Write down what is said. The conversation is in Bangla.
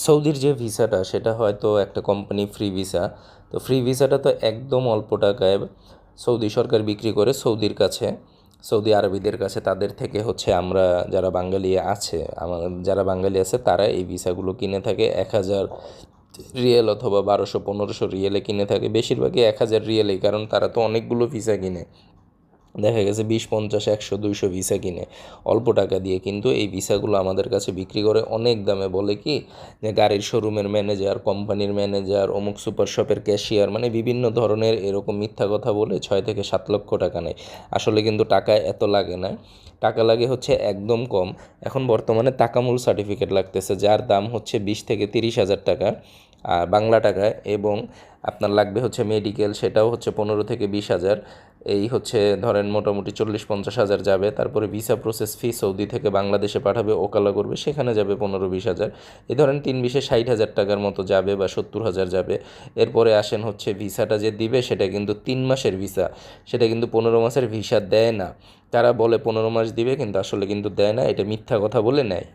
সৌদির যে ভিসাটা সেটা হয়তো একটা কোম্পানি ফ্রি ভিসা। তো ফ্রি ভিসাটা তো একদম অল্প টাকায় সৌদি সরকার বিক্রি করে সৌদির কাছে, সৌদি আরবিদের কাছে। তাদের থেকে হচ্ছে আমরা যারা বাঙালি আছে, যারা বাঙালি আছে তারা এই ভিসাগুলো কিনে থাকে 1,000 রিয়েল অথবা 1200-1500 রিয়েলে কিনে থাকে। বেশিরভাগই 1,000 রিয়েলেই, কারণ তারা তো অনেকগুলো ভিসা কিনে। দেখা গেছে 20, 50, 100, 200 ভিসা কিনে অল্প টাকা দিয়ে, কিন্তু এই ভিসাগুলো আমাদের কাছে বিক্রি করে অনেক দামে। বলে কি যে গাড়ির শোরুমের ম্যানেজার, কোম্পানির ম্যানেজার, অমুক সুপার শপের ক্যাশিয়ার, মানে বিভিন্ন ধরনের এরকম মিথ্যা কথা বলে 6 থেকে 7 লক্ষ টাকা নেয়। আসলে কিন্তু টাকা এত লাগে না, টাকা লাগে হচ্ছে একদম কম। এখন বর্তমানে তাকামুল সার্টিফিকেট লাগতেছে, যার দাম হচ্ছে 20 থেকে 30 হাজার টাকা বাংলা টাকায়, এবং আপনার লাগবে হচ্ছে মেডিকেল, সেটাও হচ্ছে 15 থেকে 20 হাজার। এই হচ্ছে ধরেন মোটামুটি 40-50 হাজার যাবে। তারপরে ভিসা প্রসেস ফি, সৌদি থেকে বাংলাদেশে পাঠাবে, ওকালা করবে, সেখানে যাবে 15-20 হাজার। এই ধরেন 3 বিশে 60 হাজার টাকার মতো যাবে বা 70 হাজার যাবে। এরপরে আসেন হচ্ছে ভিসাটা যে দিবে সেটা কিন্তু 3 মাসের ভিসা, সেটা কিন্তু 15 মাসের ভিসা দেয় না। তারা বলে 15 মাস দিবে, কিন্তু আসলে কিন্তু দেয় না, এটা মিথ্যা কথা বলে নেয়।